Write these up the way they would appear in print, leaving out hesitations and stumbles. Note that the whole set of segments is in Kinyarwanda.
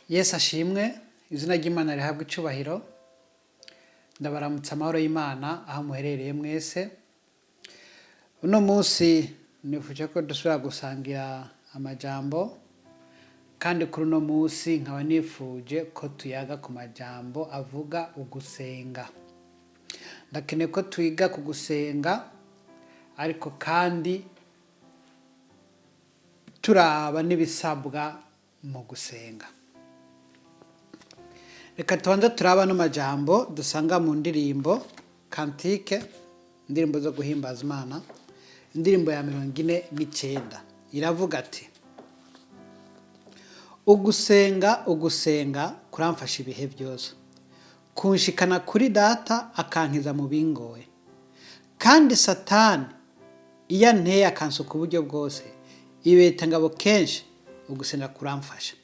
Yesu ashimwe, izina ry'Imana rihabwa icubahiro. Ndabaramutsa amahoro y'Imana aho muherereye mwese. Uno munsi nifuje ko dusubira gusangira amajambo, kandi kuri uno munsi nkaba nifuje ko tuyaga ku majambo avuga ugusenga. Ndakeneye ko twiga ku gusenga, ariko kandi turaba n'ibisabwa mu gusenga. Reka tubanze turaba n'amajambo dusanga mu ndirimbo kantike, indirimbo zo guhimbaza Imana, indirimbo ya 49. Iravuga ati: ugusenga ugusenga kuramfasha ibihe byose, kunshikana kuri data akankiza mu bingoye, kandi satani iyo anteye akansuka uburyo bwose, ibeta ngabo kenshi ugusenga kuramfasha.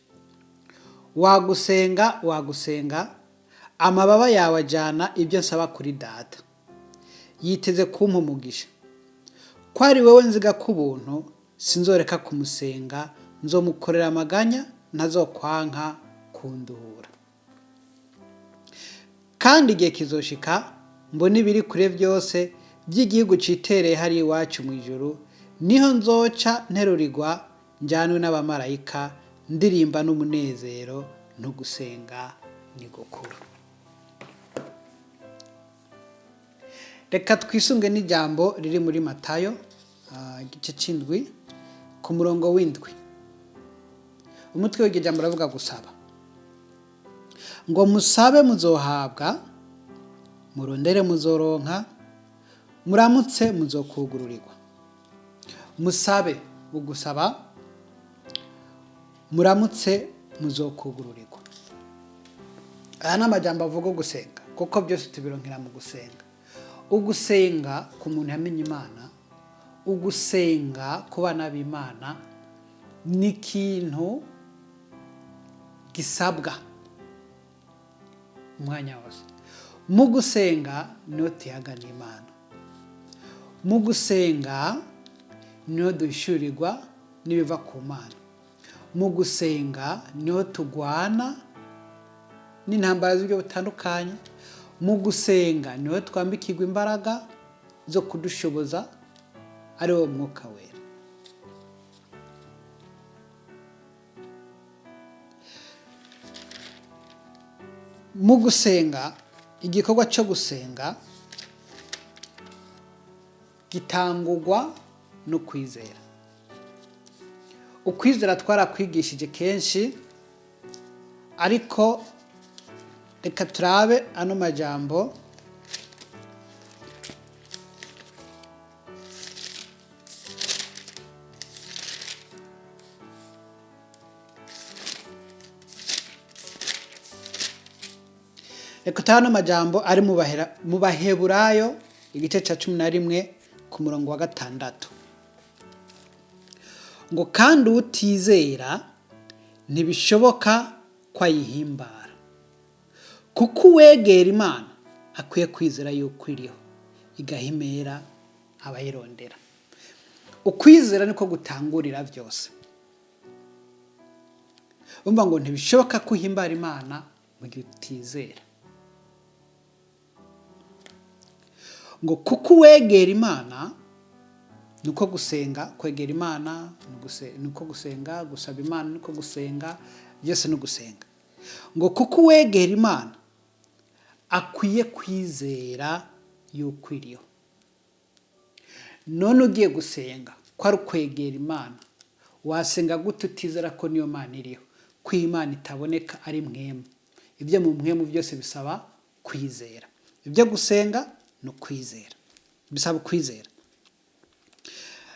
Wagusenga wagusenga, amababa yawe ajana ibyo nsaba kuri data, yiteze kumpa umugisha. Ko ari wewe nziga ku buntu, sinzoreka kumusenga, nzomukorera amaganya, ntazokwanka kunduhura. Kandi igihe kizoshika, mbona ibiri kure byose by'igihugu citereye hari iwacu mu ijuru, niho nzoca nterurirwa njyanwe n'abamarayika, ndirimba n'umunezero, no gusenga ni gukuru. Reka twisunge n'ijambo riri muri Matayo igice c'indwi ku murongo w'indwi. Umutwe w'iryo jambo ravuga gusaba. Ngo musabe muzohabwa, murondere muzoronka, muramutse muzokugururirwa. Musabe ugusaba, muramutse muzokugururirwa. Aya n'amajambo avuga gusenga, kuko byose tubironkera mu gusenga. Ugusenga ku muntu yamenye Imana, ugusenga ku bana b'Imana ni ikintu gisabwa umwanya wose. Mu gusenga niho tuyaga n'Imana, mu gusenga niho duhishurirwa n'ibiva ku Mana, mu gusenga niho tugwana n'intambara z'uburyo butandukanye, mu gusenga niho twambikirwa imbaraga zo kudushoboza, ari wo Mwuka Wera. Mu gusenga, igikorwa cyo gusenga gitangurwa no kwizera. Ukwizera twarakwigishije kenshi, ariko reka turabe ano majambo ari mu Baheburayo igice ca 11 ku murongo wa 6. Ngo kandi utizera ntibishoboka ko ayihimbara, kuko uwegera Imana akwiye kwizera yuko iriho, igahimera abayirondera. Ukwizera niko gutangurira byose. Umva ngo ntibishoboka ko uhimbara Imana mu gihe utizera. Ngo kuko uwegera Imana, nuko gusenga, kwegera Imana nuko gusenga, gusaba Imana nuko gusenga, byose no gusenga. Ngo kuko uwegera Imana akwiye kwizera yuko iriho. None ugiye gusenga ko ari ukwegera Imana, wasenga gute utizera ko niyo Mana iriho, ko Imana itaboneka ari mwemu? Ibyo mu mwemu byose bisaba kwizera. Ibyo gusenga no kwizera, bisaba kwizera.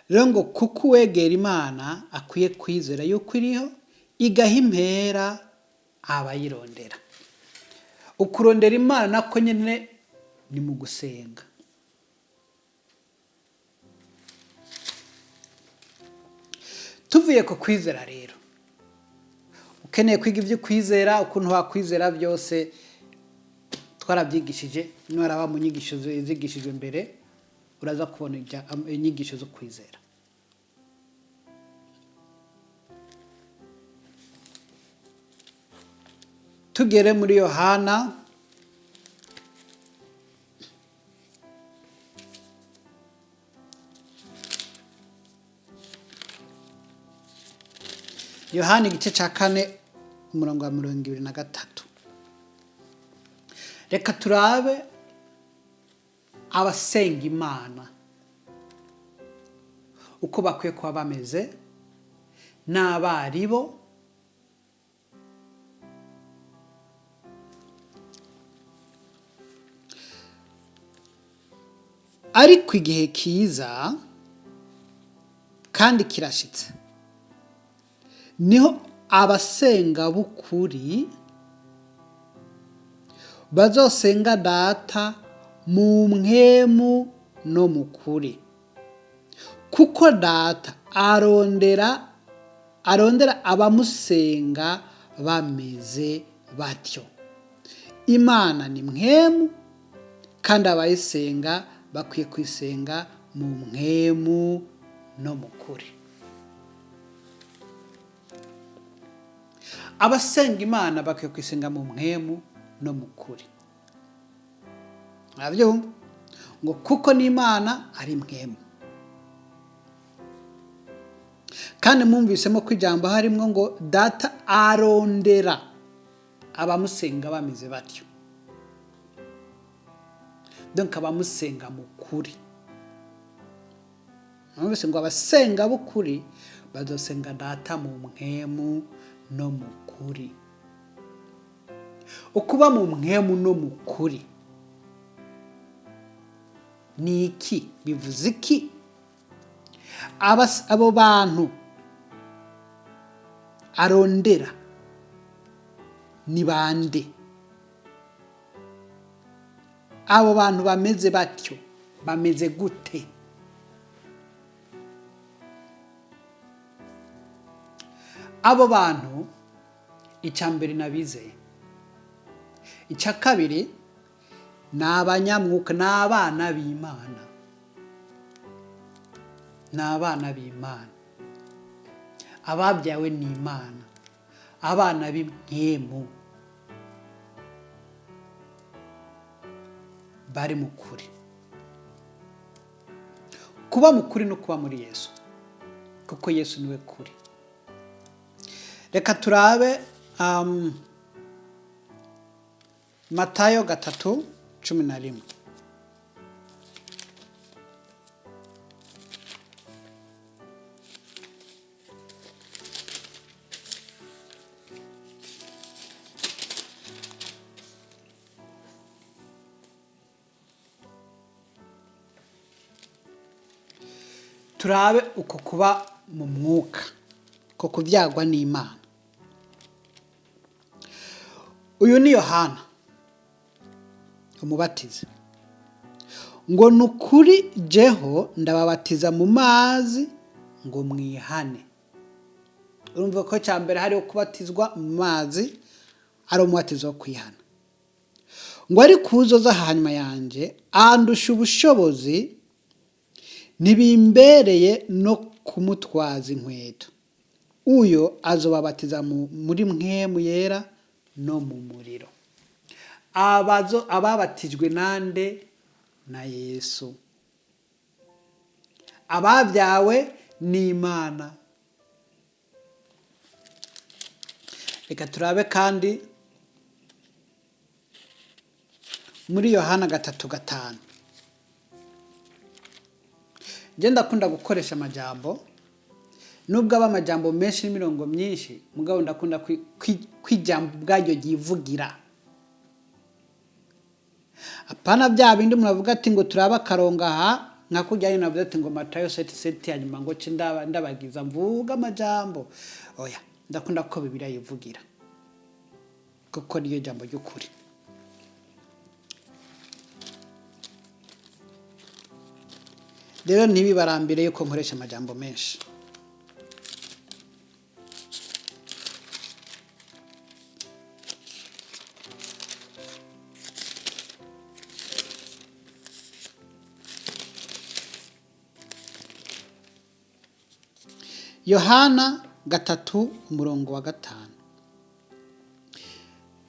Rero ngo kuko uwegera Imana akwiye kwizera yuko iriho, igahimpera abayirondera. Ukurondera Imana nako nyene ni mu gusenga. Tuvuye ku kwizera rero, ukeneye kwiga ibyo kwizera, ukuntu wakwizera byose twarabyigishije. Nwaraba mu nyigisho zigishijwe mbere, uraza kubona inyigisho zo kwizera. tugere muri Yohana igice cya 4 umurongo wa 23. Reka turabe abasenga Imana uko bakwiye kuba bameze n'abaribo ariko igihe kiza kandi kirashitse niho abasenga b'ukuri bazosenga Data mu mpwemu no mu kuri, kuko Data arondera abamusenga bameze batyo. Imana ni mpwemu kandi abayisenga bakwiye kwisenga mu mpwemu no mu kuri. Abasenga Imana bakwiye kwisenga mu mpwemu no mu kuri. Abyumva ngo kuko n'Imana ari mpwemu. Kandi mwumvisemo ko ijambo harimo ngo Data arondera abamusenga bameze batyo. Donc abamusenga mu kuri. Mwumvise ngo abasenga b'ukuri bazosenga Data mu mpwemu no mu kuri. Ukuba mu mpwemu no mu kuri ni iki? Bivuze iki? Abo bantu arondera ni bande? Abo bantu bameze batyo bameze gute? Abo bantu icyambere nabizeye, icya kabiri ni abanyamwuka, ni abana b'Imana, ni abana b'Imana, ababyawe n'Imana, abana b'impwemu bari mu kuri. Kuba mu kuri no kuba muri Yesu, kuko Yesu niwe kuri. Reka turabe Matayo 3:11. Turabe uko kuba mu mwuka, ko kubyagwa n'Imana. Uyu ni Yohana umubatiza ngo nukuri jeho ndababatiza mu mazi ngo mwihane. Urumva ko cyambere hari kubatizwa mu mazi ari umubatizo wo kwihana. Ngo ari kuzoza hanyuma yanje andusha ubushobozi nibimbereye no kumutwaza inkweto. Uyo azobabatiza muri mpwemu yera no mu muriro. Ababatijwe nande? Na Yesu. Ababyawe n'Imana. Reka turabe kandi muri Yohana 3:5. Je ndakunda gukoresha amajambo nubwo aba amajambo menshi n'imirongo myinshi, mugabo ndakunda kwijambo bwaryo givugira. Apana bya bindi muravuga ati ngo turaba karonga ha nkakujyanye navuze ati ngo Matayo 7:7 hanyuma ngo ndabagiza mvuga amajambo. Oya, ndakunda ko Bibiliya yivugira, kuko niyo jambo ry'ukuri. Rero ntibibarambire yuko nkoresha amajambo menshi. Yohana 3:5.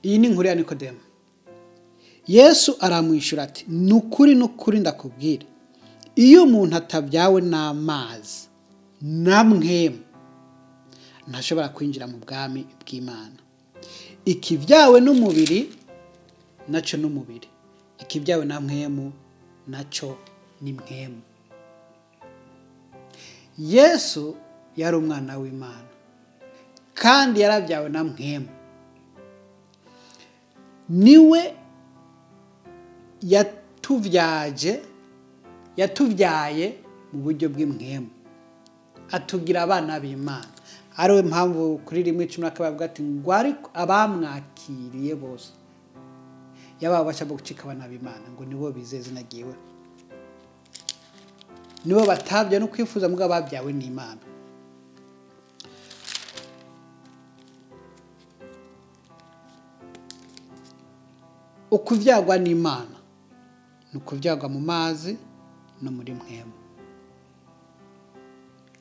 iyi ni inkuru ya Nikodemo. Yesu aramwishyura ati ni ukuri ndakubwira, iyo umuntu atabyawe n'amazi na mwemu ntashobora kwinjira mu bwami bw'Imana. Ikibyawe n'umubiri nacyo n'umubiri, ikibyawe na mwemu nacyo ni mwemu. Yesu yari umwana w'Imana kandi yarabyawe na mwemu. Niwe yatubyaye mu buryo bw'imwemu, atugira abana b'Imana. Ariwe mpamvu kuri 1:12 bavuga ati ngo ariko abamwakiriye bose yaba basha bwo gucika abana b'Imana, ngo nibo bizeye izina ryiwe, nibo batabye no kwifuza mbwa babyawe n'Imana. Ukuvyagwa n'Imana ni ukuvyagwa mu mazi no muri mwemu.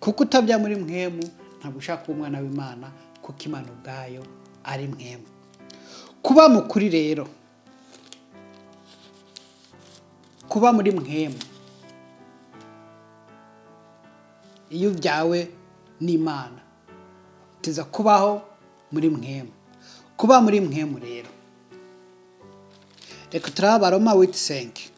Kuko utabya muri mwemu ntabwo ushaka kuba umwana w'Imana, kuko Imana ubwayo ari mwemu. Kuba mukuri rero, kuba muri mwemu, iyo ubyawe n'Imana utiza kubaho muri mwemu. Kuba muri mwemu rero, reka turaba Roma 8:5.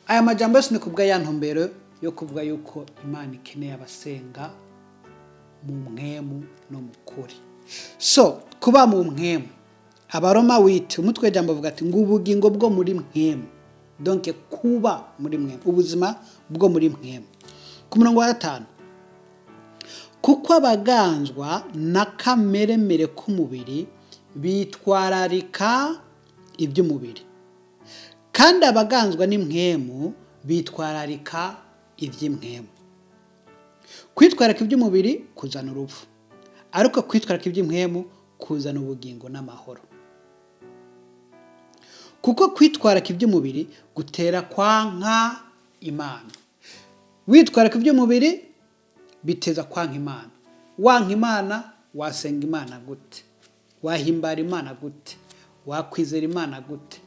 Aya majambo yose ni kubwa ya ntumbero yo kuvuga yuko Imana ikeneye abasenga mu mwemu no mu kuri. So kuba mu mwemu, Abaroma 8 umutwe w'ijambo uvuga ati ngo ubugingo bwo muri mwemu. Donc kuba muri mwemu, ubuzima bwo muri mwemu. Ku murongo wa 5, kuko abaganzwa na kameremere k'umubiri bitwararika iby'umubiri, kandi abaganzwa n'imwemu bitwararika iby'imwemu. Kwitwararika iby'umubiri kuzana urupfu, ariko kwitwararika iby'imwemu kuzana ubugingo n'amahoro. Kuko kwitwararika iby'umubiri gutera kwanka Imana. Witwararika iby'umubiri biteza kwanka Imana. Wanka Imana wasenga Imana gute? Wahimbara Imana gute? Wakwizera Imana gute?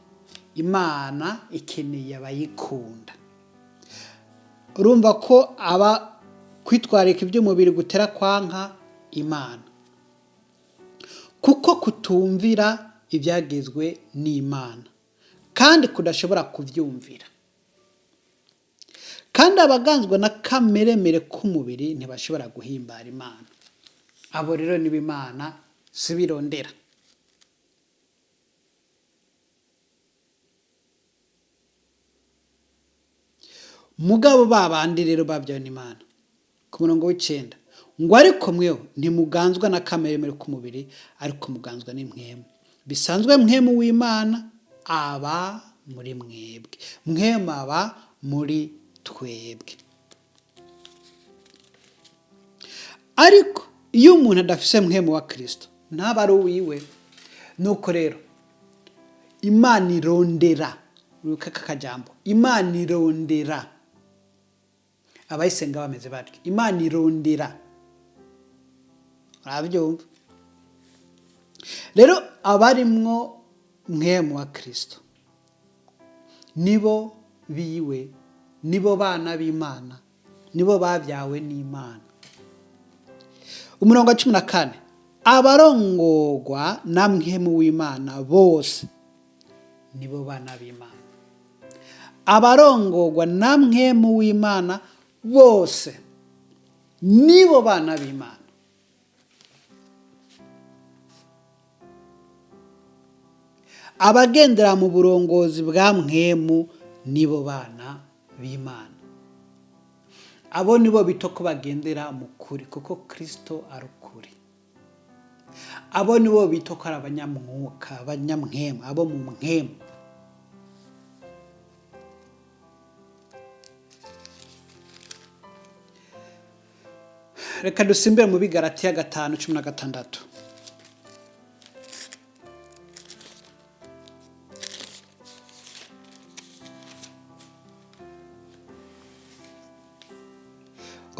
Imana ikeneye abayikunda. Urumva ko aba kwitwararika iby'umubiri gutera kwanka Imana, kuko kutumvira ibyagezwe n'Imana kandi kudashobora kubyumvira. Kandi abaganzwa na kameremere k'umubiri ntibashobora guhimbara Imana. Abo rero niba Imana sibirondera. Mugabo babandi rero babyawe n'Imana. Ku murongo w'9, ngo ariko mweho ntimuganzwa na kameremere k'umubiri, ariko muganzwa n'imwemu. Bisanzwe mwemu w'Imana aba muri mwebwe, mwemu aba muri twebwe. Ariko iyo umuntu adafise mwemu wa Kristo ntaba ari uwiwe. Nuko rero Imana irondera, uruka kakajambo, Imana irondera abayisenga bameze batyo. Imana irondera, urabyumva? Rero abarimwo mwemu wa Kristo nibo biwe, nibo bana b'Imana, nibo babyawe n'Imana. Umurongo wa 14, abarongorwa na mwemu w'Imana bose nibo bana b'Imana. Abarongorwa na mwemu w'Imana bose nibo bana b'Imana. Abagendera mu burongozi bwa mwemu nibo bana b'Imana. Abo nibo bitoko bagendera mu kuri, kuko Kristo ari ukuri. Abo nibo bitoko ari abanyamwuka, abanyamwemu, abo mu mwemu. Reka dusimbire mu Bigalatiya 5:16.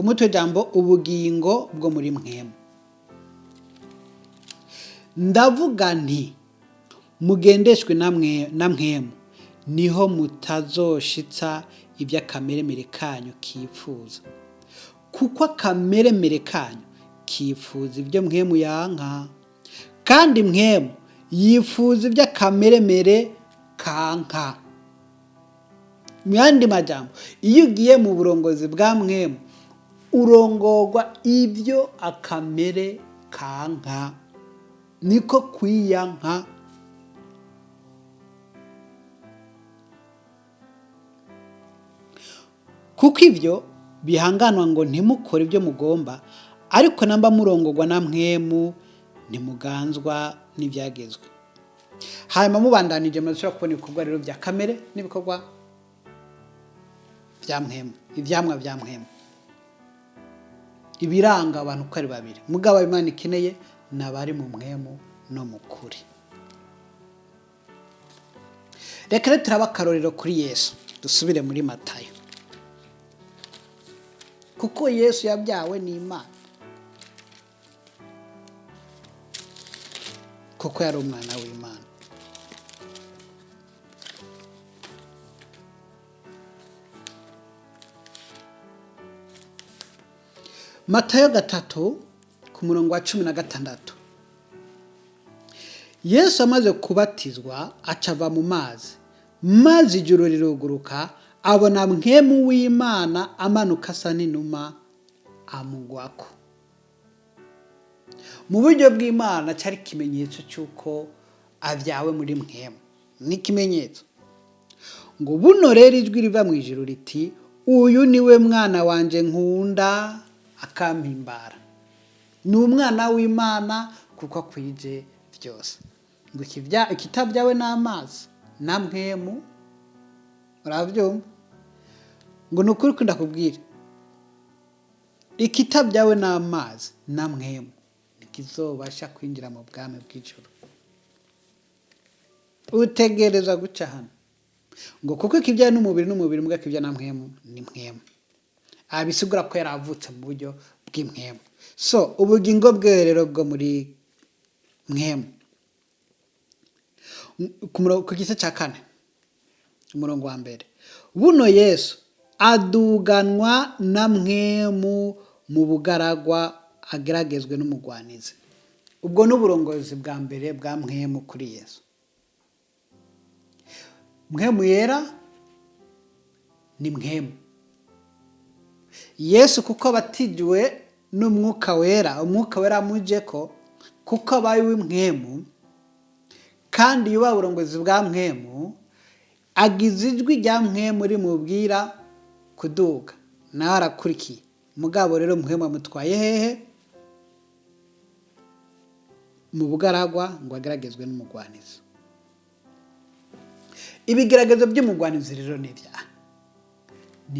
umutwe w'ijambo ubugingo bwo muri mwemu. Ndavuga nti mugendeshwe na mwemu, niho mutazoshitsa ibyo akameremere kanyu kifuza. Kuko akameremere kanyu kifuza ibyo mwemu yanka, kandi mwemu yifuza ibyo akameremere kanka. Mu yandi majambo, iyo ugiye mu burongozi bwa mwemu urongorwa ibyo akamere kanka, niko kwiyanka. Kuko ibyo bihanganwa ngo ntimukore ibyo mugomba, ariko namba murongorwa na mwemu ntimuganzwa n'ibyagezwe. Hanyuma mubandanije murashobora kubona ibikorwa rero bya kamere n'ibikorwa bya mwemu, ivyamwa bya mwemu, ibiranga abantu uko ari babiri. Mugabo Imana ikeneye n'abari mu mwemu no mu kuri. Reka rero turaba akarorero kuri Yesu. Dusubire muri Matayo. Kuko Yesu yabyawe n'Imana, kuko yari umwana w'Imana. Matayo 3 ku murongo wa 16. Yesu amaze kubatizwa acava mu mazi, maze ijuru riruguruka, abona mwemu w'Imana amanuka asa n'inuma amugwako. Mu buryo bw'Imana cyari ikimenyetso cy'uko abyawe muri mwemu. Ni ikimenyetso ngo buno rero ijwi riva mu ijuru riti, uyu niwe mwana wanje nkunda akampimbara. Ni umwana w'Imana kuko akwije byose. Ngo ikitabyawe n'amazi na mwemu, urabyumva? Ngo nukuri ko ndakubwira, ikitabyawe n'amazi na mwemu nikizobasha kwinjira mu bwami bw'ijuru. Utegereza guca hano ngo kuko ikibyawe n'umubiri mbwa kibya na mwemu ni mwemu. Abisigura ko yaravutse mu buryo bw'imwemu. So ubugingo bwe rero bwo muri mwemu, ku gice cya 4 umurongo wa 1, buno Yesu aduganwa na mwemu mu bugaragwa ageragezwe n'umugwanizi. Ubwo n'uburongozi bwa mbere bwa mwemu kuri Yesu. Mwemu yera ni mwemu. Yesu kuko abatijwe n'umwuka wera, umwuka wera amuje ko kuko abaye w'imwemu, kandi yuba uburongozi bwa mwemu, agize ijwi rya mwemu rimubwira kuduga, nawe arakurikiye. Mugabo rero mwemu amutwaye hehe? Mu bugaragwa ngo ageragezwe n'umugwanizi. Ibigeragezo by'umugwanizi rero ni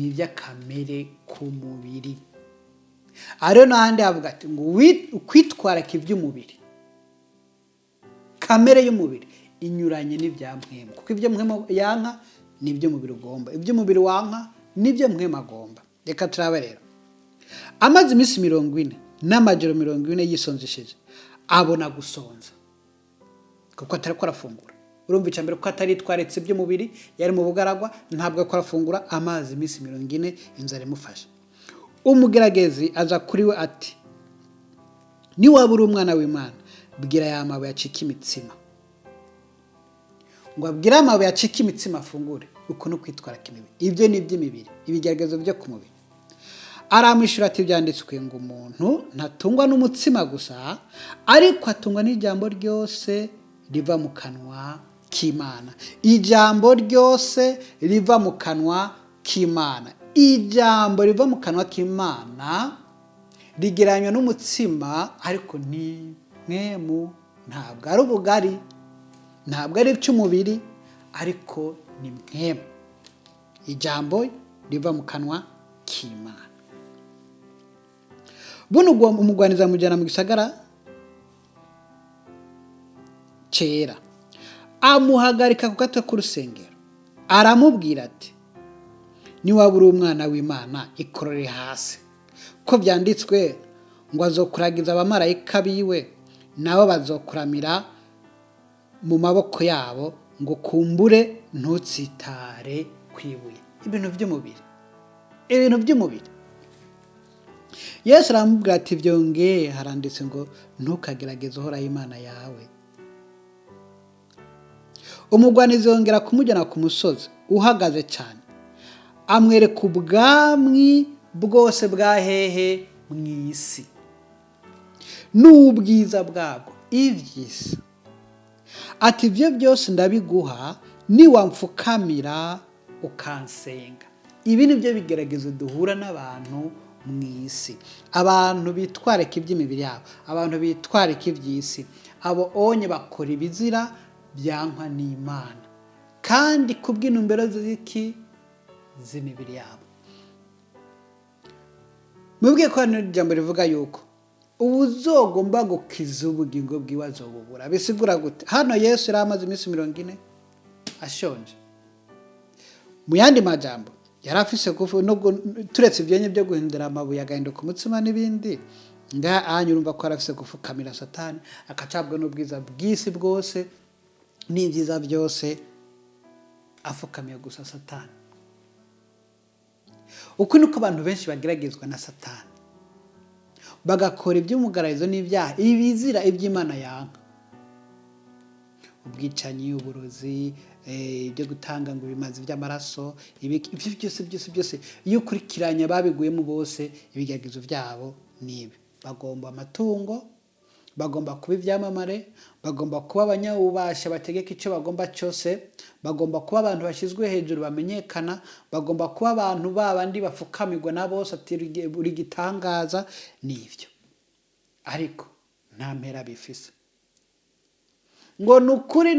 iby'akamere ku mubiri. Ariyo n'ahandi havuga ati ngo ukwitwararika iby'umubiri, kamere y'umubiri inyuranye n'ibya mwemu. Kuko ibyo mwemu yanka n'ibyo umubiri ugomba, ibyo umubiri wanka n'ibyo mwemu agomba. Reka turabe rero. Amaze iminsi 40 n'amajoro 40 yisonzesheje, abona gusonza kuko atari ko arafungura. Urumva icambere ko atari twaretse by'umubiri, yari mu bugaragwa, ntabwo ko arafungura. Amazi iminsi 40 inzara imufasha. Umugeragezi aza kuri we ati, ni wabura umwana w'Imana, bwira ya mabuye acika imitsima. Ngo abwira amabuye acika imitsima afungure. Uko no kwitwara kimibiri. Ibyo ni iby'imibiri, ibigeragezo byo ku mubiri. Aramwishura ati, byanditswe ngo umuntu ntatungwa n'umutsima gusa, ariko atungwa n'ijambo ryose riva mu kanwa k'Imana. Ijambo ryose riva mu kanwa k'Imana. Ijambo riva mu kanwa k'Imana rigereranywa n'umutsima, ariko ni mwemu. Ntabwo ari ubugari, ntabwo ari icy'umubiri, ariko ni mwemu. Ijambo riva mu kanwa k'Imana. Buno umugwaniza mujyana mu gisagara cyera, amuhagarika ku gato k'urusengero, aramubwira ati, ni wabura umwana w'Imana ikorere hasi, ko byanditswe ngo azokuragiza abamarayika biwe nabo bazokuramira mu maboko yabo ngo kumbure ntutsitare kwibuye. Ibintu by'umubiri. Yesu aramubwira ati byongeye haranditse ngo ntukagerageze uhoraho Imana yawe. Umugwanizi yongera kumujyana ku musozi uhagaze cyane, amwereka ubwami bwose bwa hehe mu isi n'ubwiza bwabwo iby'isi. Ati ibyo byose ndabiguha niwamfukamira ukansenga. Ibi ni byo bigeragezo duhura n'abantu mu isi. Abantu bitwareka iby'imibiri yabo, abantu bitwareka iby'isi, abo onye bakora ibizira byankwa n'Imana kandi kubw'intumbero z'imibiri yabo. Mubwiye ko hano ijambo rivuga yuko ubuzogomba gukiza ubugingo bw'iwazo bubura. Bisigura gute? Hano Yesu yari amaze iminsi 40 ashonje. Mu yandi majambo yari afise turetse ibyenye byo guhindura amabuye agahinduka umutsima n'ibindi, anyurumva ko arafise gufukamira Satani, akacabwa n'ubwiza bw'isi bwose n'ibyiza byose, afukamiye gusa Satani. Uko niko abantu benshi bageragezwa na Satani, bagakora iby'umugararizo n'ibyaha, ibizira iby'Imana yanka, ubwicanyi, uburozi, ibyo gutanga ngo ibimazi by'amaraso, ibyo byose iyo ukurikiranye babiguyemo bose, ibigeragezo byabo nibi. Bagomba amatungo, bagomba kuba ibyamamare, bagomba kuba abanyabubasha bategeka icyo bagomba cyose, bagomba kuba abantu bashyizwe hejuru bamenyekana, bagomba kuba abantu babandi bafukamirwa na bose ati uri gitangaza n'ibyo. Ariko nta mpera bifise. Ngo nukuri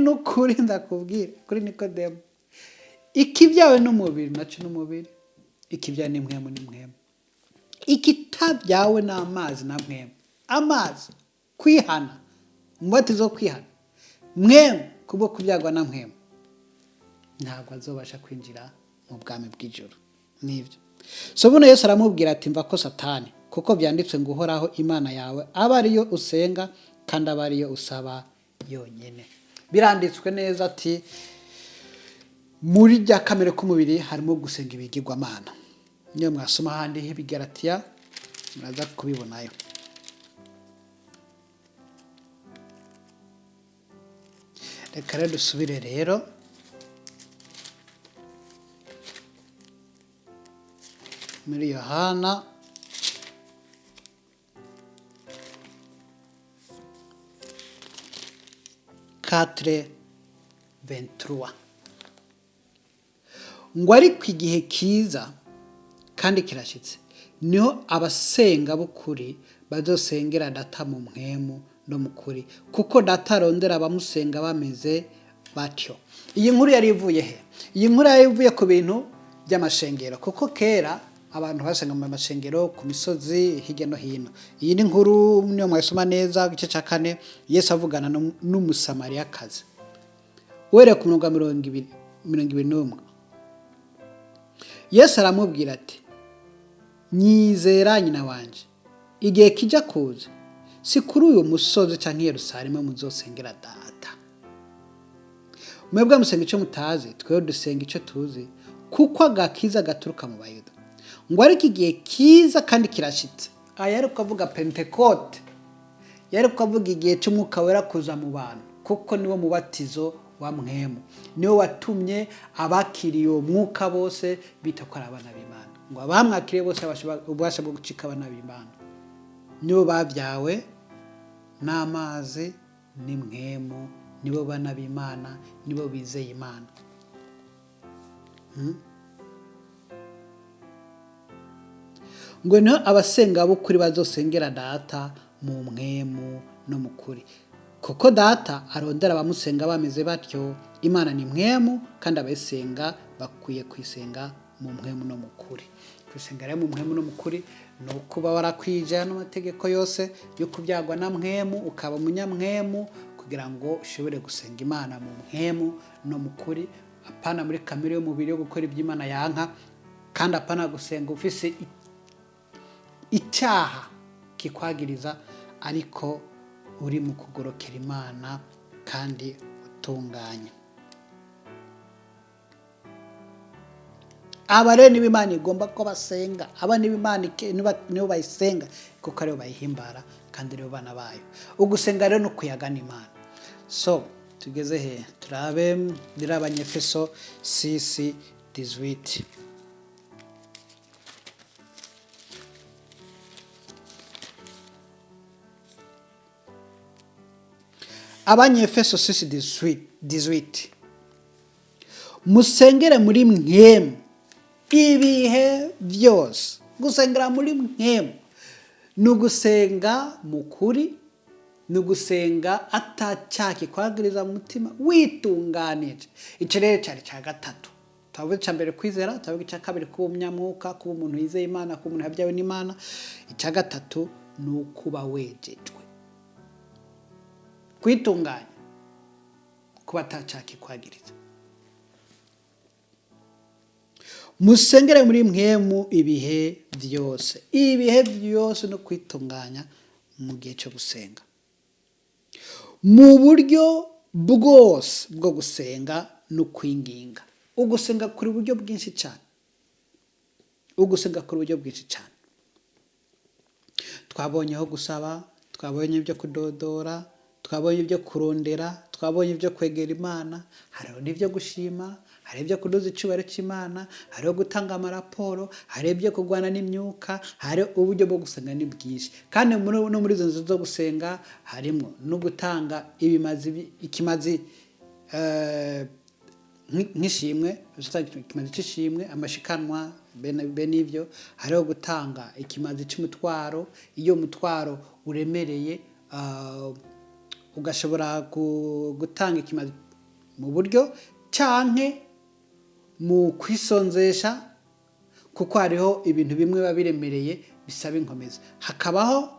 ndakubwira kuri Nikodemo, ikibyawe n'umubiri nacyo n'umubiri, ikibyawe n'imwemu n'imwemu, ikitabyawe n'amazi na mwemu. Amazi kwihana, umubatizo wo kwihana, mwemu kubwo kubyagwa na mwemu, ntabwo azobasha kwinjira mu bwami bw'ijuru. Nibyo. So buno Yesu aramubwira ati mva ko Satani, kuko byanditswe ngo uhoraho Imana yawe aba ariyo usenga kandi aba ariyo usaba yonyine. Biranditswe neza ati muri rya kamere k'umubiri harimo gusenga ibigirwamana. Niyo mwasoma ahandi h'Ibigalatiya muraza kubibonayo. Reka rero dusubire rero muri Yohana katre 23 ngo ariko igihe kiza kandi kirashyitse niho abasenga b'ukuri bazosengera Data mu mwemu no mukuri, kuko Data arondera abamusenga bameze batyo. Iyi nkuru yari ivuye he? Iyi nkuru yari ivuye ku bintu by'amashengero, kuko kera abantu basenga mu mashengero ku misozi hirya no hino. Iyi ni nkuru niyo mwasoma neza igice cya 4, Yesu avugana n'umusamariyakazi. Were ku 21. Yesu aramubwira ati nyizera nyina wanje, igihe kijya kuza si kuri uyu musozi cyangwa Yerusalemu muzosengera Data. Mwebwe musenga icyo mutazi, twewe dusenga icyo tuzi, kuko agakiza gaturuka mu Bayuda. Ngo ariko igihe kiza kandi kirashitse. Aya ari kuvuga Pentecote, yari kuvuga igihe cy'umwuka wera kuza mu bantu, kuko niwo mubatizo wa mwemu, niwo watumye abakiriye uwo mwuka bose bita ko ari abana b'Imana. Ngo abamwakiriye bose ubasha bwo gucika abana b'Imana, nibo babyawe n'amazi n'imwemu, nibo bana b'Imana, nibo bizeye Imana. Ngo no abasenga b'ukuri bazosengera Data mu mwemu no mukuri, kuko Data arondera abamusenga bameze batyo. Imana ni mwemu kandi abasenga bakwiye kwisenga mu mwemu no mukuri. Kwisenga rero mu mwemu no mukuri no kuba warakwije n'amategeko yose yo kubyagwa na mwemu, ukaba umunyamwemu kugira ngo ushobore gusenga Imana mu mwemu no mukuri, apana muri kamere y'umubiri yo gukora iby'Imana yanka, kandi apana gusenga ufise icyaha kikwagiriza, ariko uri mu kugorokera Imana kandi utunganye. Aba rero nibo Imana igomba ko basenga, aba nibo Imana nibo bayisenga kuko aribo bayihimbara kandi aribo bana bayo. Ugusenga rero no kuyagana Imana. So tugeze he? Turabe biri Abanyefeso 6:18. Abanyefeso 6:18. Musengere muri mwemu ibihe byose. Gusengera muri mwemu ni ugusenga mu kuri, ni ugusenga atacyaha kikwagiriza mu mutima, witunganije. Icyo rero cyari cya gatatu. Twavuze icya mbere kwizera, twavuze icya kabiri kuba umunyamwuka, kuba umuntu yizeye Imana, kuba umuntu yabyawe n'Imana. Icya gatatu ni ukuba wejejwe, kwitunganya, kuba atacyaha kikwagiriza. Musengere muri mwemu ibihe byose. Ibihe byose no kwitunganya mu gihe cyo gusenga. Mu buryo bwose bwo gusenga no kwinginga. Ugusenga kuri buryo bwinshi cyane. Ugusenga kuri buryo bwinshi cyane. Twabonyeho gusaba, twabonye ibyo kudodora, twabonye ibyo kurondera, twabonye ibyo kwegera Imana, hariho n'ibyo gushima, hari ibyo kuduza icyubahiro cy'Imana, hari gutanga amaraporo, hari ibyo kurwana n'imyuka, hari uburyo bwo gusenga ni bwinshi. Kandi no muri izo nzu zo gusenga harimo no gutanga ikimazi nk'ishimwe, ikimazi cy'ishimwe, amashikanwa bene ibyo. Hariho gutanga ikimazi cy'umutwaro, iyo umutwaro uremereye, ugashobora gutanga ikimazi mu buryo canke mu kwisonzesha, kuko hariho ibintu bimwe biba biremereye bisaba inkomezi. Hakabaho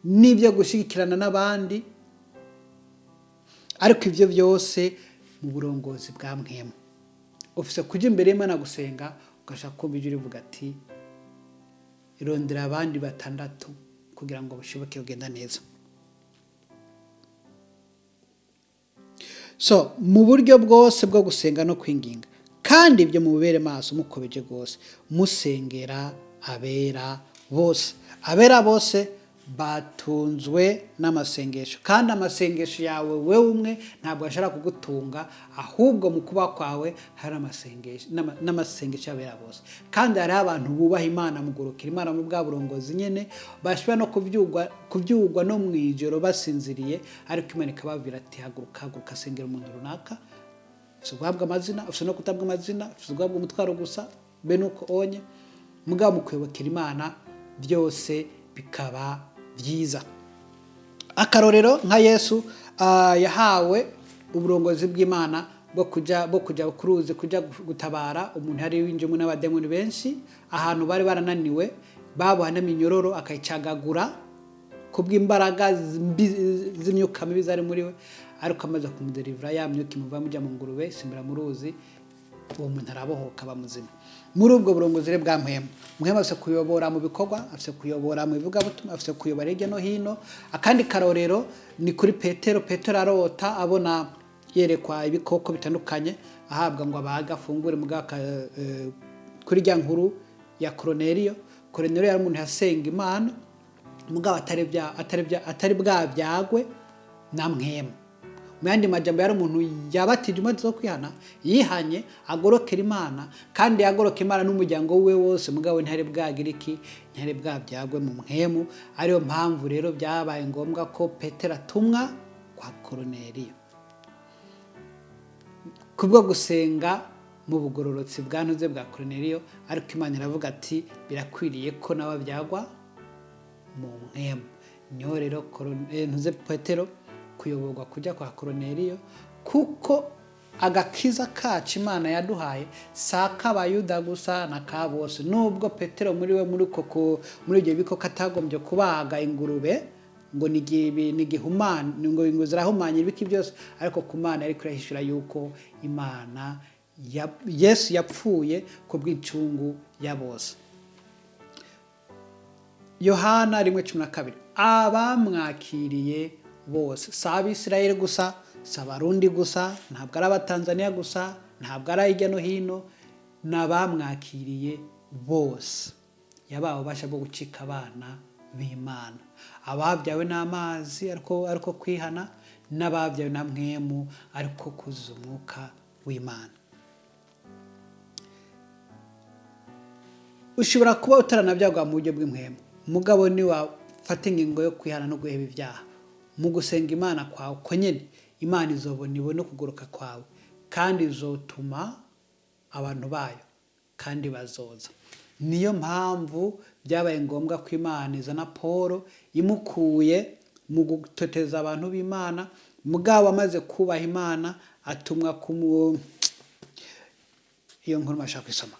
n'ibyo gushyigikirana n'abandi, ariko ibyo byose mu burongozi bwa mwemu. Ufise kujya imbere y'Imana gusenga, ugashaka kumva ijwi rivuga ati irondera abandi 6 kugira ngo bushoboke kugenda neza. So mu buryo bwose bwo gusenga no kwinginga, kandi ibyo mubere maso mukobeje rwose, musengera abera bose. Abera bose batunzwe n'amasengesho, kandi amasengesho yawe wewe umwe ntabwo ashobora kugutunga, ahubwo mu kuba kwawe hari amasengesho n'amasengesho y'abera bose. Kandi hari abantu bubaha Imana, mugorokera Imana mu bwa burongozi nyene, bashobora no kubyugwa no mwijoro basinziriye, ariko Imana ikababwira ati haguruka sengera umuntu runaka. Ufise guhabwa amazina, ufise no kutabwa amazina, ufise guhabwa umutwaro gusa, be nuko onye mugabo mu kuyobokera Imana byose bikaba byiza. Akarorero nka Yesu yahawe uburongozi bw'Imana bwo kujya kuruzi, kujya gutabara umuntu hari winjemo n'abademoni benshi, ahantu bari barananiwe, baboha n'aminyororo akayicagagura kubw'imbaraga z'imyuka mibi zari muri we, ariko amaze kumudelivera ya myuka imuva mujya mu ngurube simbira mu ruzi, uwo muntu arabohoka bamuzima. Muri ubwo burongozi rero bwa mwemu, mwemu afise kuyobora mu bikorwa, afise kuyobora mu bivugabutumwa, afise kuyobora hirya no hino. Akandi karorero ni kuri Petero. Petero arota abona yerekwa ibikoko bitandukanye, ahabwa ngo abaga afungure mugaka kuri rya nkuru ya Korneliyo. Korneliyo yari umuntu yasenga Imana, mugabo atari bwa byagwe na mwemu. Muyandi majambo yari umuntu yabatije umaze zo kwihana, yihanye agorokera Imana, kandi yagoroka Imana n'umuryango we wose, mugabo ntari bwagira iki, ntari bwabyagwe mu mwemu. Ariyo mpamvu rero byabaye ngombwa ko Petero atumwa kwa Korneliyo kubwo gusenga mu bugororotsi bwantuze bwa Korneliyo. Ariko Imana iravuga ati birakwiriye ko nababyagwa mu mwemu. Niho rero ntuze Petero kuyoborwa kujya kwa Korneliyo, kuko agakiza kacu Imana yaduhaye saka abayuda gusa na kabose. Nubwo Petero muri we muri ibyo bikoko atagombye kubaga ingurube ngo nigihumana, ngo zirahumanye ibiki byose, ariko ku Mana yari kurahishura yuko Imana Yesu yapfuye ku bw'incungu ya bose. Yohana 1:12 abamwakiriye bose, si abisirayeli gusa, si abarundi gusa, ntabwo ari abatanzaniya gusa, ntabwo ari hirya no hino, n'abamwakiriye bose yabawe ububasha bwo gucika abana b'Imana, ababyawe n'amazi ariko kwihana, n'ababyawe na mwemu ariko kuzuza umwuka w'Imana. Ushobora kuba utaranabyagwa mu buryo bw'imwemu, mugabo ni wafata ingingo yo kwihana no guheba ibyaha mu gusenga Imana kwawe ko nyine Imana izobona ibone kuguruka kwawe, kandi izotuma abantu bayo kandi bazoza. Niyo mpamvu byabaye ngombwa ko Imana izana Paulo imukuye mu gutoteza abantu b'Imana, mugabo amaze kubaha Imana atumwa iyo nkuru mashaka kwisoma,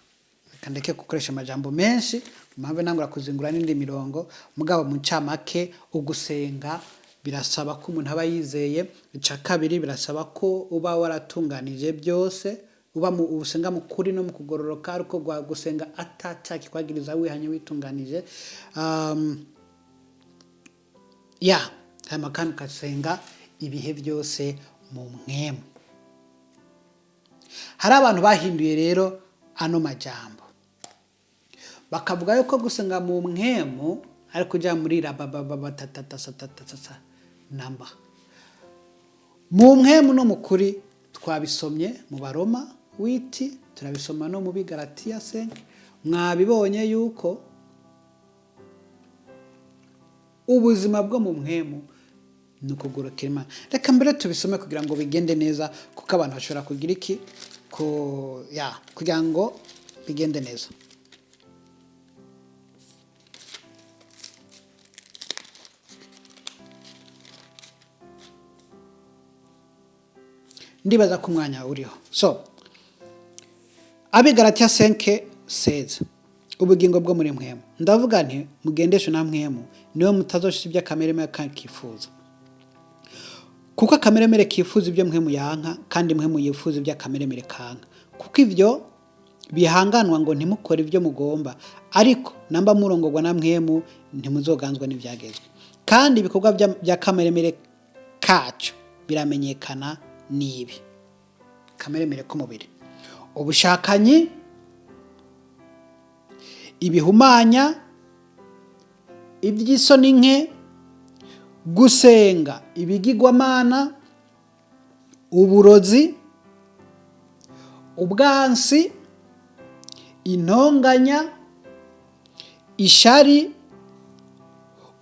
kandeke gukoresha amajambo menshi, mpamvu nangura kuzingura n'indi mirongo, mugabo mu ncamake ugusenga birasaba ko umuntu aba yizeye. Ica kabiri birasaba ko uba waratunganije byose, uba mu ubusenga mu kuri no mu kugororoka, ariko gusenga atacaki kwagiriza wihanye witunganije. Hama kandi ugasenga ibihe byose mu mwemu. Hari abantu bahinduye rero ano majambo, bakavuga yuko gusenga mu mwemu ari kuja muri namba. Mu mwemu no mu kuri twabisomye mu Baroma witi, turabisoma no mu Bigalatiya 5. Mwabibonye yuko ubuzima bwo mu mwemu nukugurukira Imana. Reka mbere tubisome kugira ngo bigende neza, kuko abantu bashobora kugira iki kugira ngo bigende neza. Ndibaza ku mwanya uriho. Abigalatiya 5:16 ubugingo bwo muri mwemu. Ndavuga nti mugendeshe na mwemu, niwe mutazoshira ibya kameremere kifuza. Kuko kameremere kifuza ibyo mwemu yanka, kandi mwemu yifuza ibya kameremere kanka. Kuko ivyo bihanganwa ngo ntimukore ibyo mugomba, ariko namba murongorwa na mwemu ntimuzoganzwa n'ivyagezwe. Kandi ibikorwa bya kameremere kacu biramenyekana nibi. Kameremere k'umubiri: ubushakanyi, ibihumanya, iby'isoni nke, gusenga ibigirwamana, uburozi, ubwansi, intonganya, ishari,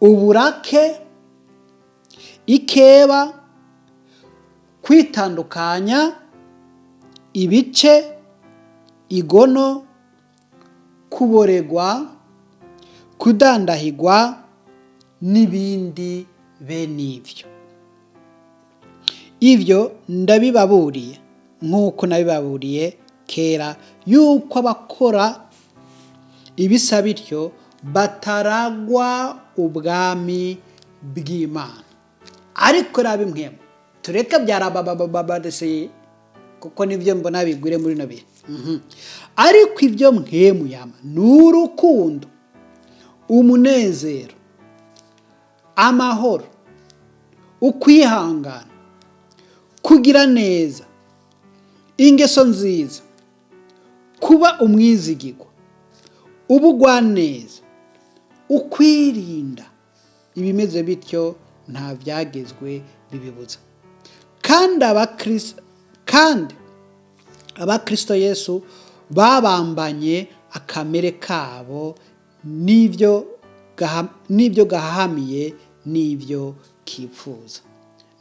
uburake, ikeba, kwitandukanya, ibice, igono, kuboregwa, kudandahigwa n'ibindi bene ivyo. Ivyo ndabibaburiye nk'uko nabibaburiye kera, yuko abakora ibisa bityo bataragwa ubwami bw'Imana. Ariko rabi mwemu tureka byarabababadese, kuko nivyo mbona bigwire muri no bihe. Ariko ibyo mwemu yama n'urukundo, umunezero, amahoro, ukwihangana, kugira neza, ingeso nziza, kuba umwizigirwa, ubugwaneza, ukwirinda. Ibimeze bityo nta byagezwe bibibuza. Kandi abakristo Yesu babambanye akamere kabo n'ibyo gahamiye n'ibyo kifuza.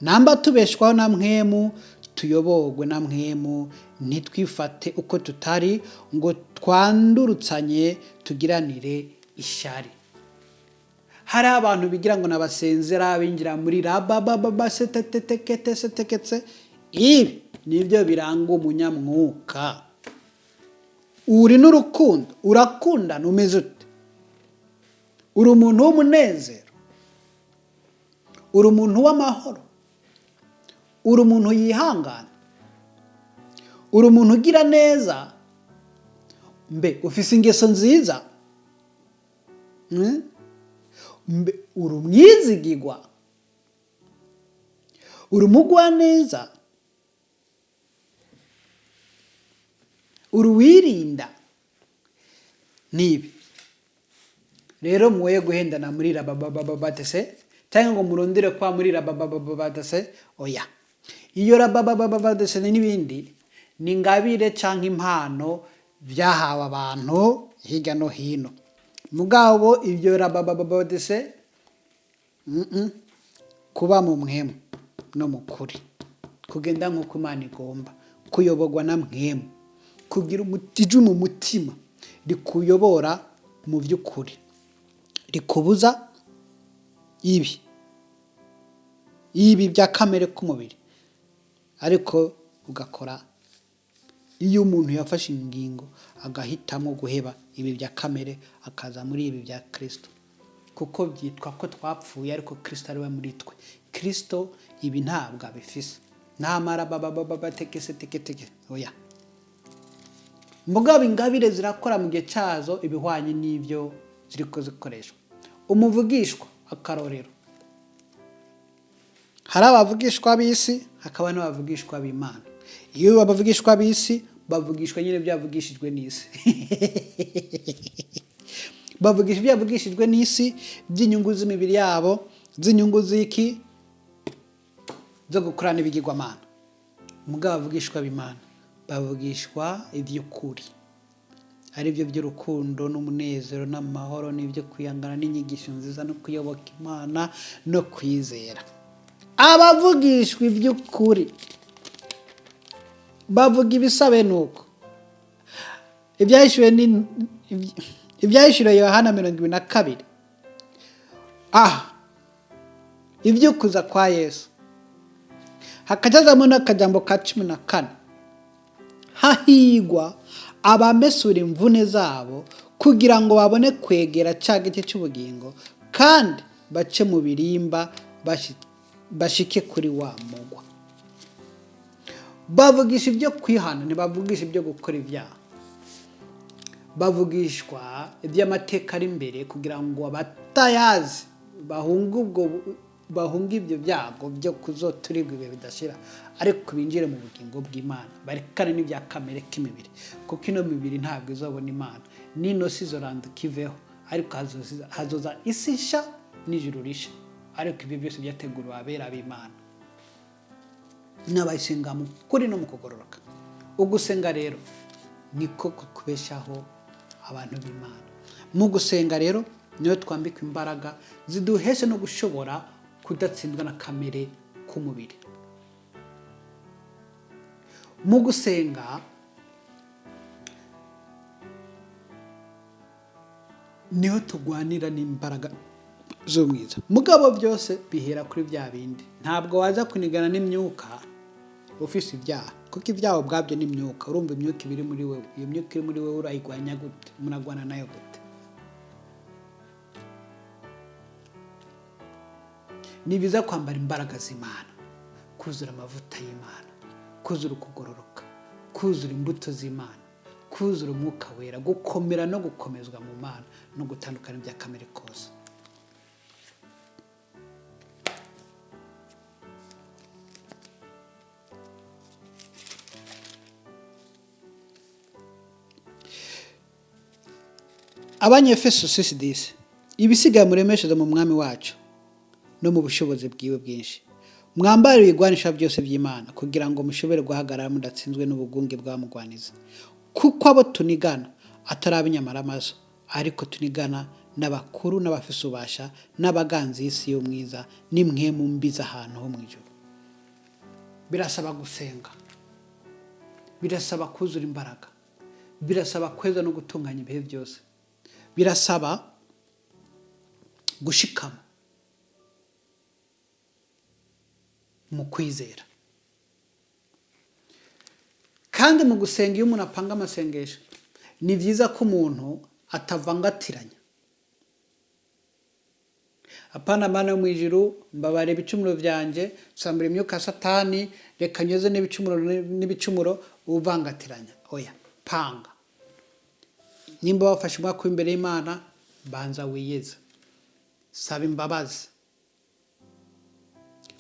Namba tubeshwaho na mwemu, tuyobogwe na mwemu, ntitwifate uko tutari ngo twandurutsanye tugiranire ishari. Hari abantu bigira ngo nabasenzera binjira muri seteketse. Ibi nibyo biranga umunyamwuka. Uri n'urukundo, urakunda numeze ute? Uri umuntu w'umunezero, uri umuntu w'amahoro, uri umuntu yihangana, uri umuntu ugira neza, mbe ufise ingeso nziza. uri umwizigirwa, uri umugwaneza, uri uwirinda. Nibi rero mwoye guhendana muri rababababatese cyangwa ngo murondere kwa muri rababababatese. Oya, iyo rababababatese n'ibindi ni ngabire cyangwa impano byahawe abantu hirya no hino. Mugabo ibyo rababababatese kuba mu mwemu no mukuri, kugenda nk'uko Imana igomba, kuyobogwa na mwemu, kugira umutiju mu mutima rikuyobora mu by'ukuri, rikubuza ibi bya kamere k'umubiri, ariko ugakora. Iyo umuntu yafashe ingingo agahitamo guheba ibi bya kamere akaza muri ibi bya Kristo, kuko byitwa ko twapfuye ariko Kristo ari we muri twe. Kristo ibi ntabwo abifise, ntamara batekese teketeke. Oya, mugabo ingabire zirakora mu gihe cyazo ibihwanye n'ibyo ziriko zikoreshwa. Umuvugishwa akarorero, hari abavugishwa b'isi hakaba n'abavugishwa b'Imana. Iyo abavugishwa b'isi bavugishwa nyine byavugishijwe n'isi bavugisha ibyavugishijwe n'isi by'inyungu z'imibiri yabo, z'inyungu z'iki zo gukorana ibigirwamana. Mugabo abavugishwa b'Imana bavugishwa iby'ukuri, ari byo by'urukundo n'umunezero n'amahoro n'ibyo kwihangana n'inyigisho nziza no kuyoboka Imana no kwizera. Abavugishwa iby'ukuri bavuga ibisabe nuko ibyahishuriwe Yohana 22 ibyo kuza kwa Yesu. Hakajazamo n'akajambo ka 14, hahigwa abamesura imvune zabo kugira ngo babone kwegera cya giti cy'ubugingo kandi bace mu birimba bashike kuri wa mugwa. Bavugisha ibyo kwihana, ntibavugisha ibyo gukora ibyaha. Bavugishwa iby'amateka ari imbere kugira ngo abatayazi bahunga ibyo byago byo kuzoturibwa ibihe bidashira, ariko binjire mu bugingo bw'Imana, barekane n'ibya kamere k'imibiri, kuko ino mibiri ntabwo izobona Imana. Nino si zoranduka iveho, ariko hazoza isi nshya n'ijuru rishya, ariko ibyo byose byateguriwe abera b'Imana n'abayisenga mu kuri no mu kugororoka. Ugusenga rero niko kubeshaho abantu b'Imana. Mu gusenga rero niyo twambika imbaraga ziduheshe no gushobora kudatsindwa na kamere k'umubiri. Mu gusenga niho tugwanira n'imbaraga z'umwiza. Mugabo byose bihera kuri bya bindi. Ntabwo waza kunigana n'imyuka ufise ibyaha, kuko ibyaha ubwabyo n'imyuka. Urumva imyuka ibiri muri wewe, iyo myuka iri muri wewe urayigwanya gute? Munagwana nayo gute? Ni biza kwambara imbaraga z'Imana, kuzura amavuta y'Imana, kuzura ukugororoka, kuzura imbuto z'Imana, kuzura umwuka wera, gukomera no gukomezwa mu Mana no gutandukana ibya kamere kose. Abanyefeso 6:10, ibisigaye muremesheje mu mwami wacu no mu bushobozi bwiwe bwinshi, mwambare ibigwanisha byose by'Imana kugira ngo mushobore guhagarara mudatsinzwe n'ubugunge bw'amugwaniza. Kuko abo tunigana atari ab'inyamaramazo, ariko tunigana n'abakuru n'abafise ubasha n'abaganzi y'isi y'umwiza nimwe mu mbiza ahantu ho mu ijuru. Birasaba gusenga, birasaba kuzura imbaraga, birasaba kweza no gutunganya ibihe byose, birasaba gushikama mu kwizera. Kandi mu gusenga, iyo umuntu apanga amasengesho, ni byiza ko umuntu atavangatiranya. Apana Mana yo mu ijuru, mbabare ibicumuro byanje, sambira imyuka Satani, reka nyoze n'ibicumuro uvangatiranya. Oya, panga. Nimba wafashe umwaka w'imbere y'Imana, banza wiyeze. saba imbabazi.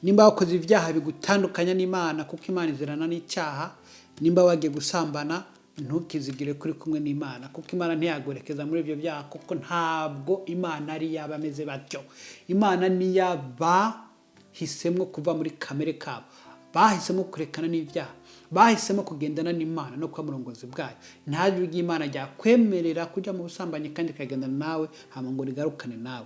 Nimba wakoze ibyaha bigutandukanya n'Imana, kuko Imana izirana n'icyaha, nimba wagiye gusambana, ntukizigire kuri kumwe n'Imana, kuko Imana ntiyaguherekeza muri ibyo byaha, kuko ntabwo Imana ari yaba ameze batyo. Imana ni yabahisemo kuva muri kamere kabo, bahisemo kurekana n'ibyaha, bahisemo kugendana n'Imana no kwa murongozi bwayo. Nta jwi ry'Imana ryakwemerera kujya mu busambanyi kandi kagendana nawe hama ngo rigarukane nawe.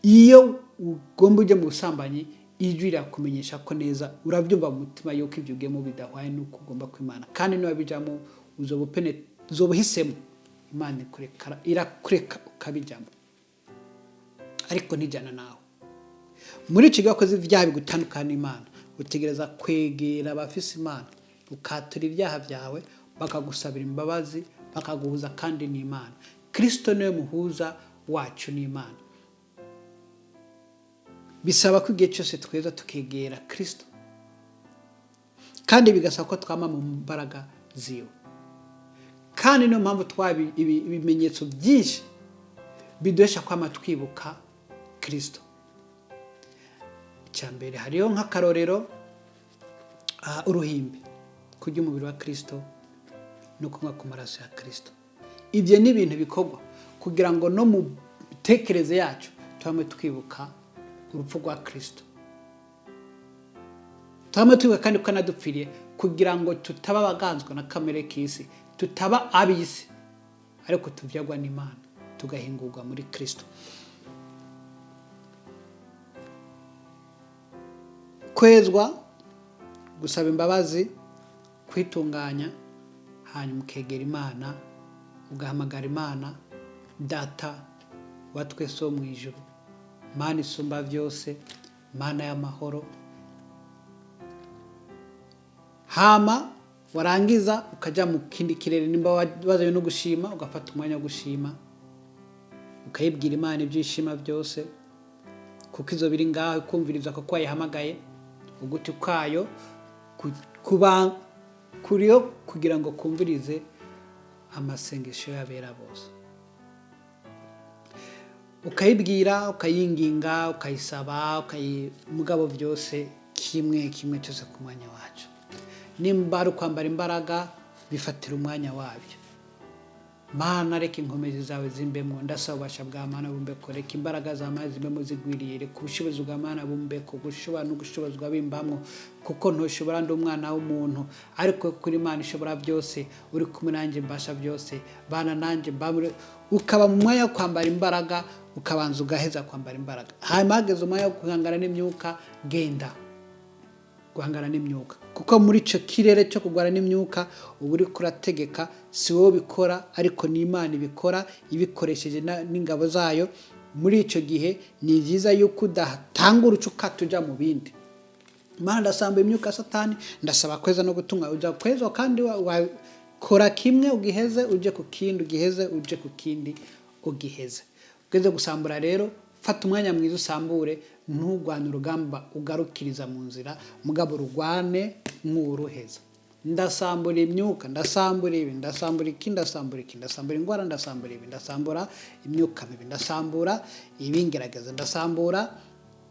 Iyo ugomba ujya mu busambanyi, ijwi rirakumenyesha ko neza urabyumva mu mutima yuko ibyo ugiyemo bidahwaye n'uko ugomba kw'Imana, kandi niba bijyamo uzoba uhisemo, Imana irakureka ukabijyamo, ariko ntijyana nawe. Muri icyo gihe wakoze ibyaha bigutandukana n'Imana, utegereza kwegera abafise Imana, ukatura ibyaha byawe, bakagusabira imbabazi, bakaguhuza kandi n'Imana. Kristo niwe muhuza wacu n'Imana. Bisaba ko igihe cyose tweza tukegera Kristo, kandi bigasaba ko twama mu mbaraga ziwe. Kandi niyo mpamvu ibimenyetso byinshi biduhesha kwama twibuka Kristo. Icyambere hariyo nk'akarorero, uruhimbi, kurya umubiri wa Kristo no kunywa ku maraso ya Kristo. Ibyo ni ibintu bikorwa kugira ngo no mu mitekerereze yacu twame twibuka urupfu rwa Kristo. Twame twibuka kandi ko anadupfiriye kugira ngo tutaba abaganzwa na kamere k'isi, tutaba ab'isi, ariko tubyagwa n'Imana, tugahingurwa muri Kristo. Kwezwa, gusaba imbabazi, kwitunganya, hanyuma ukegera Imana, ugahamagara Imana Data wa twese wo mu ijuru, Mana isumba byose, Mana y'amahoro. Hama warangiza ukajya mu kindi kirere, nimba wazanye no gushima, ugafata umwanya wo gushima, ukayibwira Imana ibyishima byose, kuko izo biri ngaho kumviriza ko yahamagaye uguti kwayo kuba kuriyo kugira ngo kumvirize amasengesho y'abera bose. Ukayibwira, ukayinginga, ukayisaba, mugabo byose kimwe cyose ku mwanya wacu. Nimba ari kwambara imbaraga, bifatira umwanya wabyo. Mana reka inkomezi zawe zimbemo, ndasaba ubasha bwa Mana bumbeko, reka imbaraga za Mana zimbemo zigwiriye, reka ubushobozi bwa Mana bumbeko, gushobora no gushobozwa bimbamwo, kuko ntushobora ndi umwana w'umuntu, ariko kuri Imana ishobora byose, uri kumwe nanjye mbasha byose. Bana nanjye ukaba mu mwanya wo kwambara imbaraga, ukabanza ugaheza kwambara imbaraga. Hanyuma hageze umwanya wo guhangana n'imyuka, genda guhangana n'imyuka, kuko muri icyo kirere cyo kurwana n'imyuka uba uri kurategeka, si wowe bikora, ariko ni Imana ibikora ibikoresheje n'ingabo zayo. Muri icyo gihe ni byiza yuko udatanga urucuka tujya mu bindi. Imana ndasamba imyuka Satani, ndasaba kweza no gutunga, ujya kweza kandi wakora kimwe ugiheze, uje ku kindi ugiheze, uje ku kindi ugiheze. Ugeze gusambura rero, fata umwanya mwiza usambure, ntugwane urugamba ugarukiriza mu nzira, mugabo rugwane nk'uruheza. Ndasambura imyuka, ndasambura ibi, ndasambura iki, ndasambura iki, ndasambura ingwara, ndasambura ibi, ndasambura imyuka mibi, ndasambura ibingerageza, ndasambura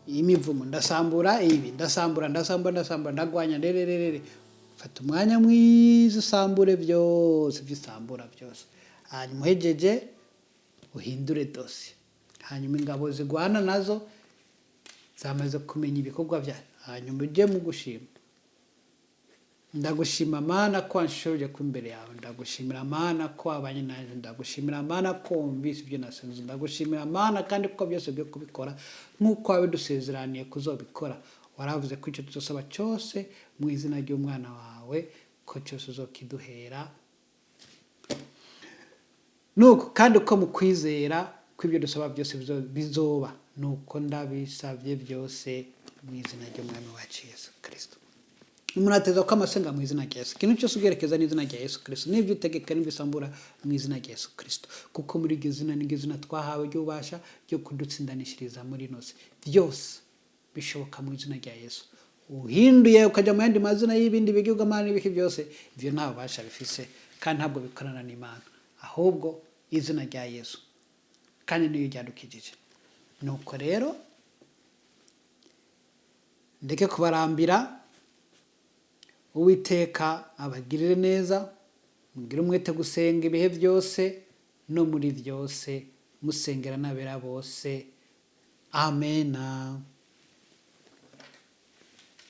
imivumo, ndasambura ibi, ndasambura, ndagwanya rererere. Fata umwanya mwiza usambure byose, byisambura byose. Hanyuma uhejeje uhindure dosi. Hanyuma ingabo zigwana nazo zamaze kumenya ibikorwa byayo, hanyuma ujye mu gushima. Ndagushima Mana ko wanshoboje ku imbere yawe, ndagushimira Mana ko wabanye nanjye, ndagushimira Mana ko wumvise ibyo nasenze, ndagushimira Mana kandi ko byose byo kubikora nk'uko wabidusezeraniye kuzobikora. Waravuze ko icyo tuzosaba cyose mu izina ry'umwana wawe ko cyose uzokiduhera. Nuko kandi ko mu kwizera ko ibyo dusaba byose bizoba, nuko ndabisabye byose mu izina ry'umwami wacu Yesu Kristo. Umuntu ateza ko amasenga mu izina rya Yesu, ikintu cyose ugerekeza n'izina rya Yesu Kristo, n'ibyo utegeka n'ibisambura mu izina rya Yesu Kristo, kuko muri iryo zina n'iryo zina twahawe ry'ubasha ryo kudutsindanishiriza muri nose. Byose bishoboka mu izina rya Yesu. Uhinduye ukajya mu yandi mazina y'ibindi bigirwamana n'ibiki byose, ibyo nta bubasha bifise kandi ntabwo bikorana n'Imana, ahubwo izina rya Yesu kandi niyo ryadukijije. nuko rero ndeke kubarambira, Uwiteka abagirire neza, mugire umwete gusenga ibihe byose no muri byose, musengera n'abera bose. Amena.